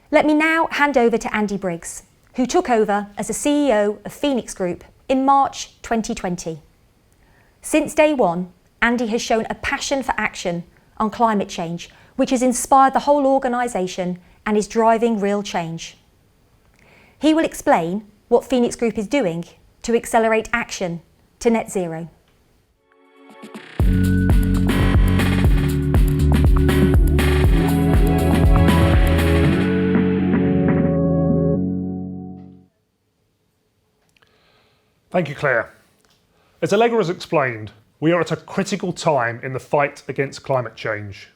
Let me now hand over to Andy Briggs, who took over as the CEO of Phoenix Group in March 2020. Since day one, Andy has shown a passion for action on climate change, which has inspired the whole organisation and is driving real change. He will explain what Phoenix Group is doing to accelerate action to net zero. Thank you, Claire. As Allegra has explained, we are at a critical time in the fight against climate change.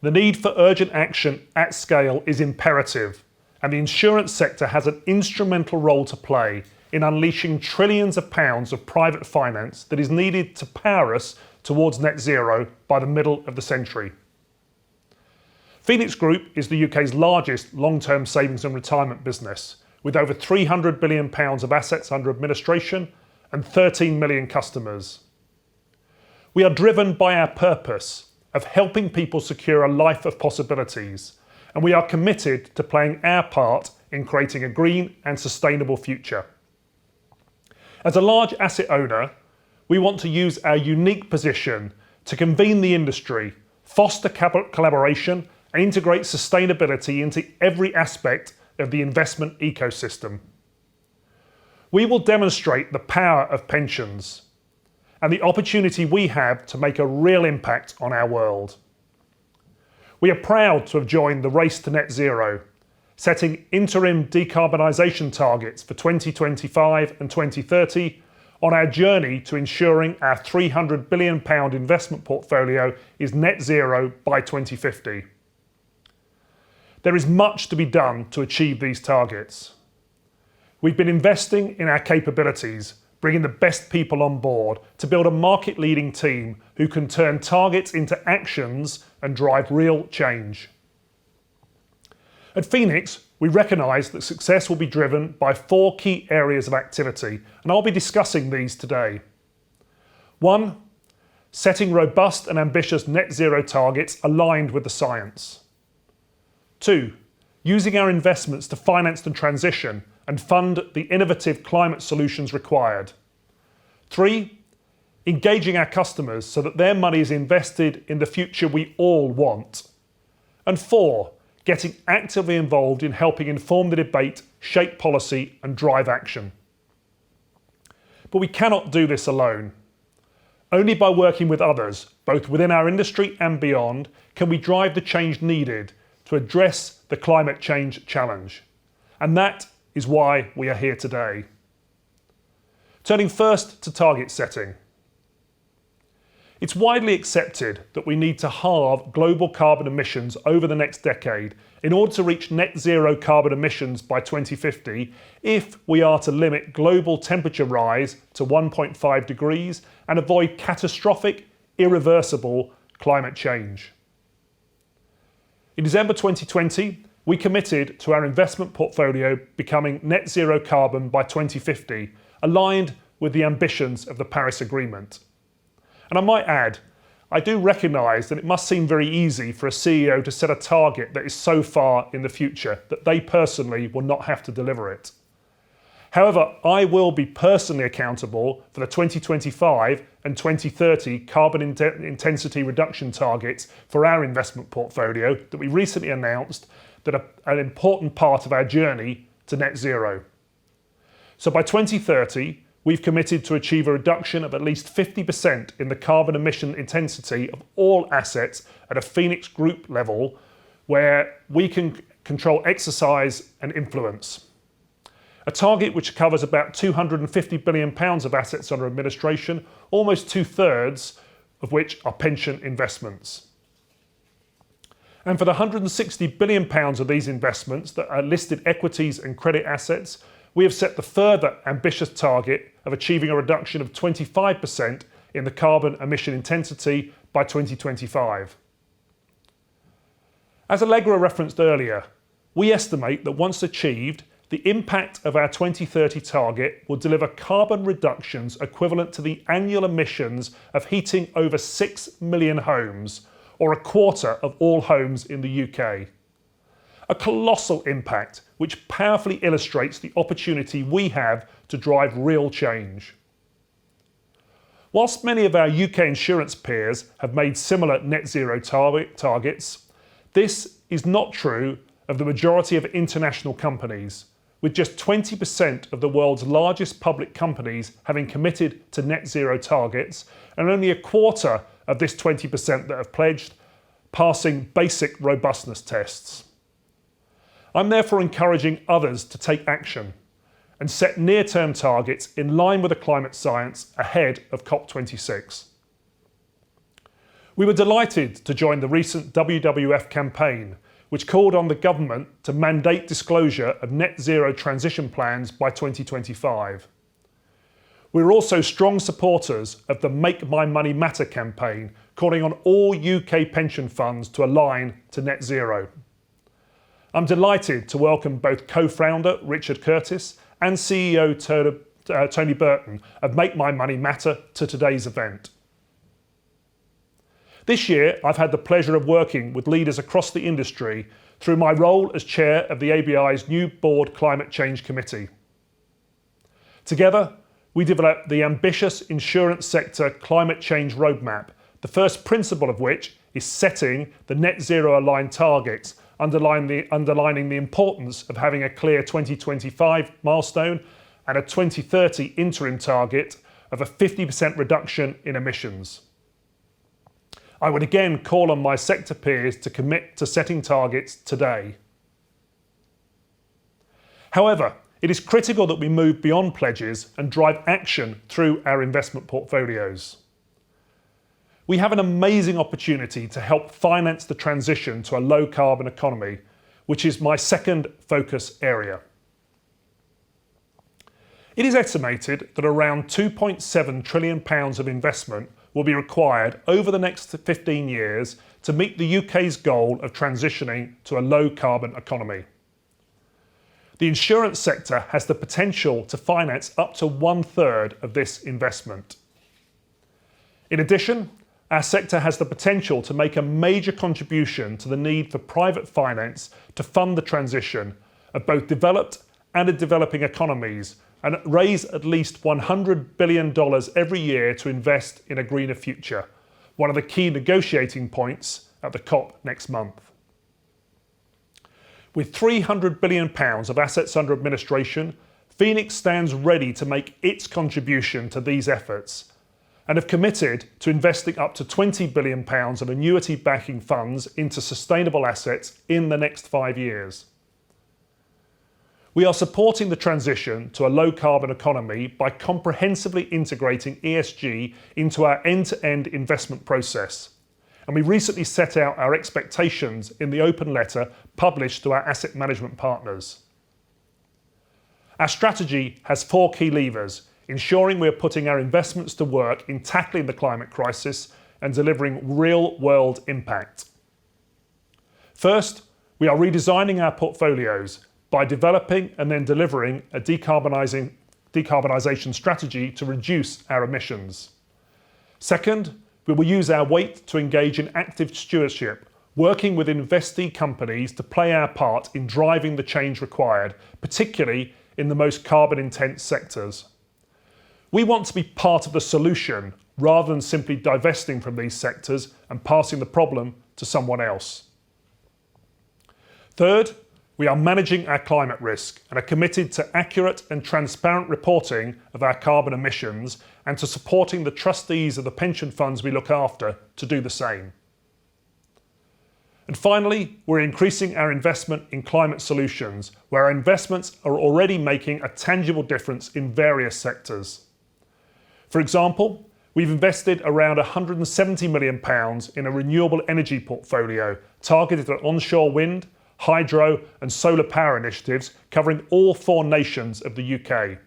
The need for urgent action at scale is imperative, and the insurance sector has an instrumental role to play in unleashing trillions of pounds of private finance that is needed to power us towards net zero by the middle of the century. Phoenix Group is the UK's largest long-term savings and retirement business, with over £300 billion of assets under administration and 13 million customers. We are driven by our purpose of helping people secure a life of possibilities, and we are committed to playing our part in creating a green and sustainable future. As a large asset owner, we want to use our unique position to convene the industry, foster collaboration, and integrate sustainability into every aspect of the investment ecosystem. We will demonstrate the power of pensions and the opportunity we have to make a real impact on our world. We are proud to have joined the race to net zero, setting interim decarbonisation targets for 2025 and 2030 on our journey to ensuring our £300 billion investment portfolio is net zero by 2050. There is much to be done to achieve these targets. We've been investing in our capabilities, bringing the best people on board to build a market-leading team who can turn targets into actions and drive real change. At Phoenix, we recognise that success will be driven by 4 key areas of activity, and I'll be discussing these today. 1. Setting robust and ambitious net zero targets aligned with the science. 2. Using our investments to finance the transition and fund the innovative climate solutions required. 3. Engaging our customers so that their money is invested in the future we all want. And 4. Getting actively involved in helping inform the debate, shape policy and drive action. But we cannot do this alone. Only by working with others, both within our industry and beyond, can we drive the change needed to address the climate change challenge. And that is why we are here today. Turning first to target setting. It's widely accepted that we need to halve global carbon emissions over the next decade in order to reach net zero carbon emissions by 2050 if we are to limit global temperature rise to 1.5 degrees and avoid catastrophic, irreversible climate change. In December 2020, we committed to our investment portfolio becoming net zero carbon by 2050, aligned with the ambitions of the Paris Agreement. And I might add, I do recognise that it must seem very easy for a CEO to set a target that is so far in the future that they personally will not have to deliver it. However, I will be personally accountable for the 2025 and 2030 carbon intensity reduction targets for our investment portfolio that we recently announced that are an important part of our journey to net zero. So by 2030, we've committed to achieve a reduction of at least 50% in the carbon emission intensity of all assets at a Phoenix Group level where we can control exercise and influence. A target which covers about £250 billion of assets under administration, almost 2/3 of which are pension investments. And for the £160 billion of these investments that are listed equities and credit assets, we have set the further ambitious target of achieving a reduction of 25% in the carbon emission intensity by 2025. As Allegra referenced earlier, we estimate that once achieved, the impact of our 2030 target will deliver carbon reductions equivalent to the annual emissions of heating over 6 million homes, or a quarter of all homes in the UK. A colossal impact which powerfully illustrates the opportunity we have to drive real change. Whilst many of our UK insurance peers have made similar net zero targets, this is not true of the majority of international companies, with just 20% of the world's largest public companies having committed to net zero targets, and only a quarter of this 20% that have pledged passing basic robustness tests. I'm therefore encouraging others to take action and set near-term targets in line with the climate science ahead of COP26. We were delighted to join the recent WWF campaign, which called on the government to mandate disclosure of net zero transition plans by 2025. We're also strong supporters of the Make My Money Matter campaign, calling on all UK pension funds to align to net zero. I'm delighted to welcome both co-founder Richard Curtis and CEO Tony Burton of Make My Money Matter to today's event. This year, I've had the pleasure of working with leaders across the industry through my role as chair of the ABI's new Board Climate Change Committee. Together, we developed the ambitious insurance sector climate change roadmap, the first principle of which is setting the net zero aligned targets, underlining the importance of having a clear 2025 milestone and a 2030 interim target of a 50% reduction in emissions. I would again call on my sector peers to commit to setting targets today. However, it is critical that we move beyond pledges and drive action through our investment portfolios. We have an amazing opportunity to help finance the transition to a low carbon economy, which is my second focus area. It is estimated that around £2.7 trillion of investment will be required over the next 15 years to meet the UK's goal of transitioning to a low carbon economy. The insurance sector has the potential to finance up to 1/3 of this investment. In addition, our sector has the potential to make a major contribution to the need for private finance to fund the transition of both developed and developing economies and raise at least $100 billion every year to invest in a greener future, one of the key negotiating points at the COP next month. With £300 billion of assets under administration, Phoenix stands ready to make its contribution to these efforts and have committed to investing up to £20 billion of annuity backing funds into sustainable assets in the next 5 years. We are supporting the transition to a low carbon economy by comprehensively integrating ESG into our end-to-end investment process. And we recently set out our expectations in the open letter published to our asset management partners. Our strategy has 4 key levers, ensuring we are putting our investments to work in tackling the climate crisis and delivering real-world impact. First, we are redesigning our portfolios by developing and then delivering a decarbonisation strategy to reduce our emissions. Second, we will use our weight to engage in active stewardship, working with investee companies to play our part in driving the change required, particularly in the most carbon-intense sectors. We want to be part of the solution rather than simply divesting from these sectors and passing the problem to someone else. Third, we are managing our climate risk and are committed to accurate and transparent reporting of our carbon emissions and to supporting the trustees of the pension funds we look after to do the same. And finally, we're increasing our investment in climate solutions, where our investments are already making a tangible difference in various sectors. For example, we've invested around £170 million in a renewable energy portfolio targeted at onshore wind, hydro and solar power initiatives covering all 4 nations of the UK.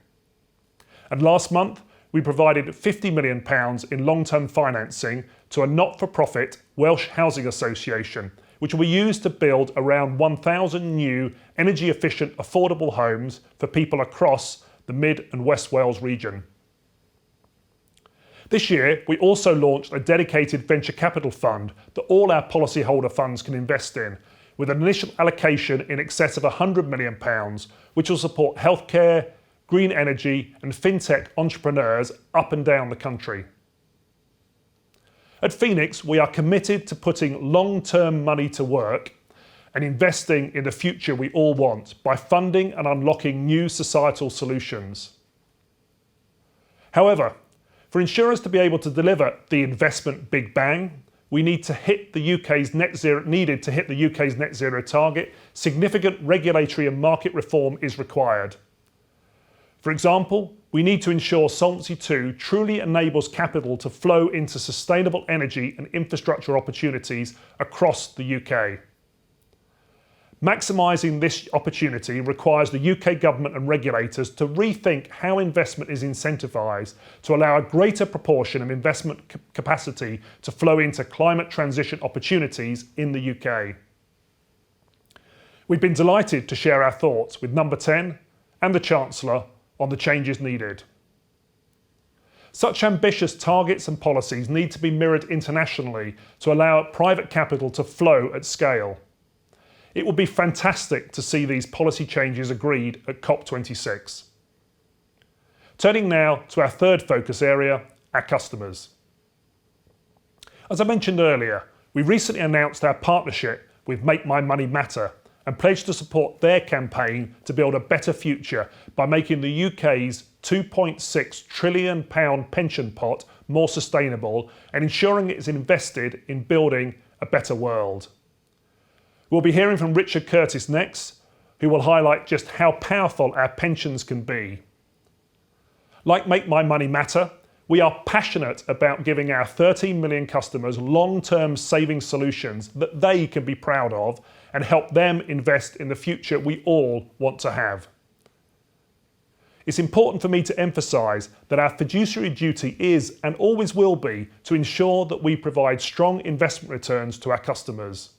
And last month, we provided £50 million in long-term financing to a not-for-profit Welsh housing association, which will be used to build around 1,000 new energy-efficient, affordable homes for people across the Mid and West Wales region. This year, we also launched a dedicated venture capital fund that all our policyholder funds can invest in, with an initial allocation in excess of £100 million, which will support healthcare, green energy and fintech entrepreneurs up and down the country. At Phoenix, we are committed to putting long-term money to work and investing in the future we all want by funding and unlocking new societal solutions. However, for insurers to be able to deliver the investment big bang, we need to hit the UK's net zero target. Significant regulatory and market reform is required. For example, we need to ensure Solvency II truly enables capital to flow into sustainable energy and infrastructure opportunities across the UK. Maximising this opportunity requires the UK government and regulators to rethink how investment is incentivised to allow a greater proportion of investment capacity to flow into climate transition opportunities in the UK. We've been delighted to share our thoughts with Number 10 and the Chancellor on the changes needed. Such ambitious targets and policies need to be mirrored internationally to allow private capital to flow at scale. It would be fantastic to see these policy changes agreed at COP26. Turning now to our third focus area, our customers. As I mentioned earlier, we recently announced our partnership with Make My Money Matter and pledged to support their campaign to build a better future by making the UK's £2.6 trillion pension pot more sustainable and ensuring it is invested in building a better world. We'll be hearing from Richard Curtis next, who will highlight just how powerful our pensions can be. Like Make My Money Matter, we are passionate about giving our 13 million customers long-term saving solutions that they can be proud of and help them invest in the future we all want to have. It's important for me to emphasise that our fiduciary duty is and always will be to ensure that we provide strong investment returns to our customers.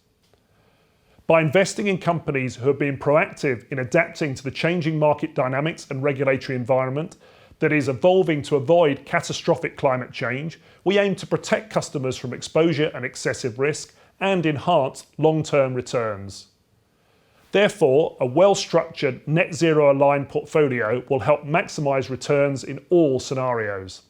By investing in companies who have been proactive in adapting to the changing market dynamics and regulatory environment that is evolving to avoid catastrophic climate change, we aim to protect customers from exposure and excessive risk and enhance long-term returns. Therefore, a well-structured net zero aligned portfolio will help maximise returns in all scenarios.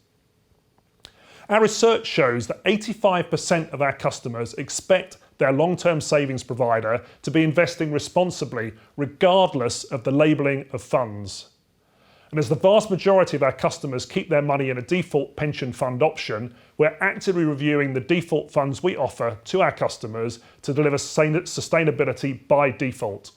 Our research shows that 85% of our customers expect their long-term savings provider to be investing responsibly regardless of the labelling of funds. And as the vast majority of our customers keep their money in a default pension fund option, we're actively reviewing the default funds we offer to our customers to deliver sustainability by default.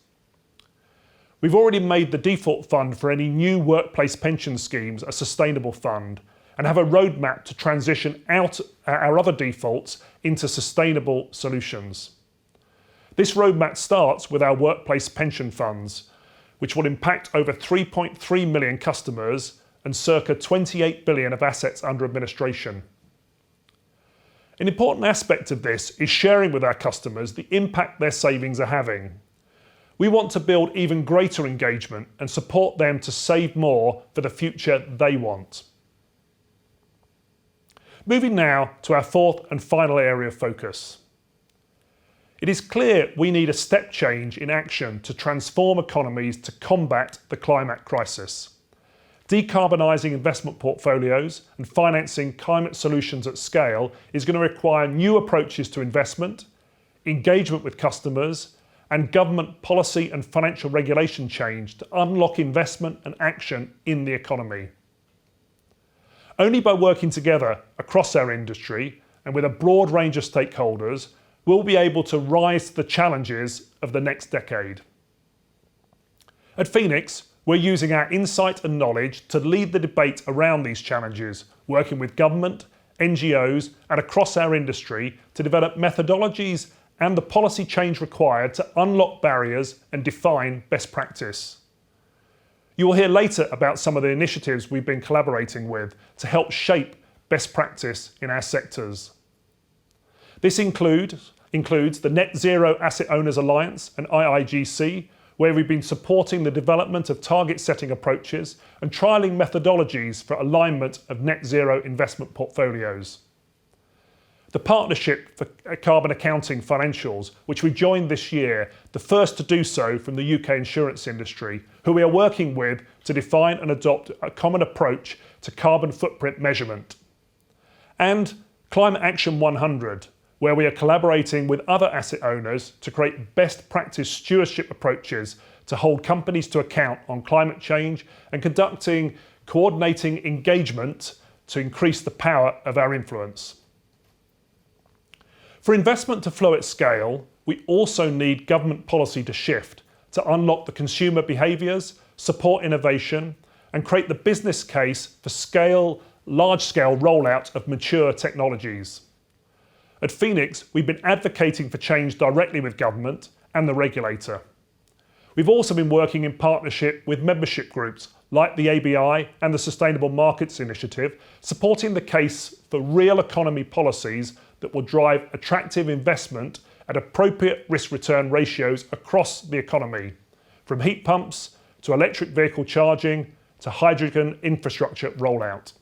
We've already made the default fund for any new workplace pension schemes a sustainable fund and have a roadmap to transition out our other defaults into sustainable solutions. This roadmap starts with our workplace pension funds, which will impact over 3.3 million customers and circa 28 billion of assets under administration. An important aspect of this is sharing with our customers the impact their savings are having. We want to build even greater engagement and support them to save more for the future they want. Moving now to our fourth and final area of focus. It is clear we need a step change in action to transform economies to combat the climate crisis. Decarbonising investment portfolios and financing climate solutions at scale is going to require new approaches to investment, engagement with customers, and government policy and financial regulation change to unlock investment and action in the economy. Only by working together across our industry and with a broad range of stakeholders will we be able to rise to the challenges of the next decade. At Phoenix, we're using our insight and knowledge to lead the debate around these challenges, working with government, NGOs and across our industry to develop methodologies and the policy change required to unlock barriers and define best practice. You will hear later about some of the initiatives we've been collaborating with to help shape best practice in our sectors. This includes includes the Net Zero Asset Owners Alliance and IIGC, where we've been supporting the development of target setting approaches and trialling methodologies for alignment of net zero investment portfolios. The Partnership for Carbon Accounting Financials, which we joined this year, the first to do so from the UK insurance industry, who we are working with to define and adopt a common approach to carbon footprint measurement. And Climate Action 100, where we are collaborating with other asset owners to create best practice stewardship approaches to hold companies to account on climate change and conducting coordinating engagement to increase the power of our influence. For investment to flow at scale, we also need government policy to shift to unlock the consumer behaviours, support innovation, and create the business case for large-scale rollout of mature technologies. At Phoenix, we've been advocating for change directly with government and the regulator. We've also been working in partnership with membership groups like the ABI and the Sustainable Markets Initiative, supporting the case for real economy policies that will drive attractive investment at appropriate risk-return ratios across the economy, from heat pumps to electric vehicle charging to hydrogen infrastructure rollout.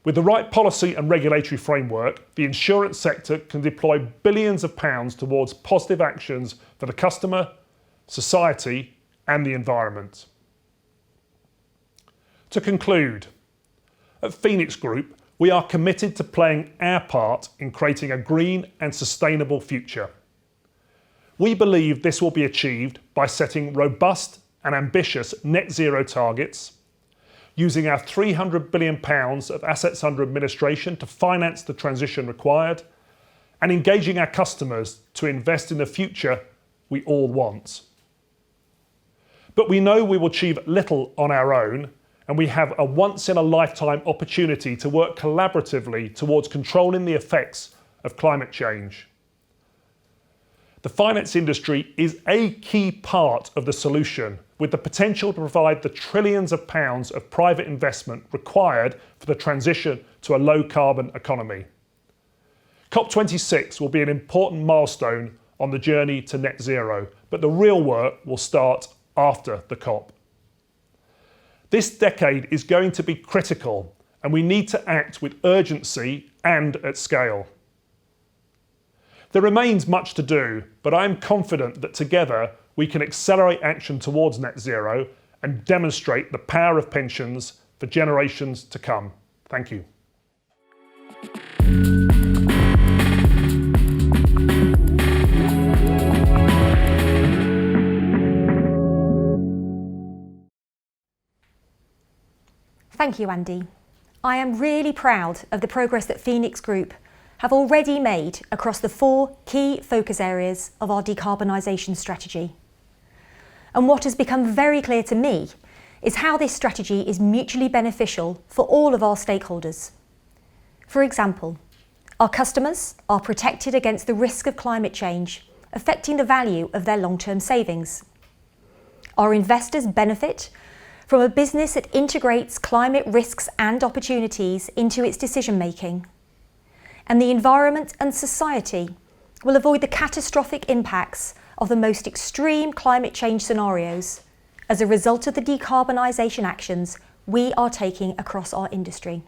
With the right policy and regulatory framework, the insurance sector can deploy billions of pounds towards positive actions for the customer, society, and the environment. To conclude, at Phoenix Group, we are committed to playing our part in creating a green and sustainable future. We believe this will be achieved by setting robust and ambitious net zero targets, using our £300 billion of assets under administration to finance the transition required, and engaging our customers to invest in the future we all want. But we know we will achieve little on our own, and we have a once-in-a-lifetime opportunity to work collaboratively towards controlling the effects of climate change. The finance industry is a key part of the solution, with the potential to provide the trillions of pounds of private investment required for the transition to a low-carbon economy. COP26 will be an important milestone on the journey to net zero, but the real work will start after the COP. This decade is going to be critical, and we need to act with urgency and at scale. There remains much to do, but I am confident that together we can accelerate action towards net zero and demonstrate the power of pensions for generations to come. Thank you. Thank you, Andy. I am really proud of the progress that Phoenix Group have already made across the 4 key focus areas of our decarbonisation strategy. And what has become very clear to me is how this strategy is mutually beneficial for all of our stakeholders. For example, our customers are protected against the risk of climate change affecting the value of their long-term savings. Our investors benefit from a business that integrates climate risks and opportunities into its decision-making. And the environment and society will avoid the catastrophic impacts of the most extreme climate change scenarios as a result of the decarbonisation actions we are taking across our industry.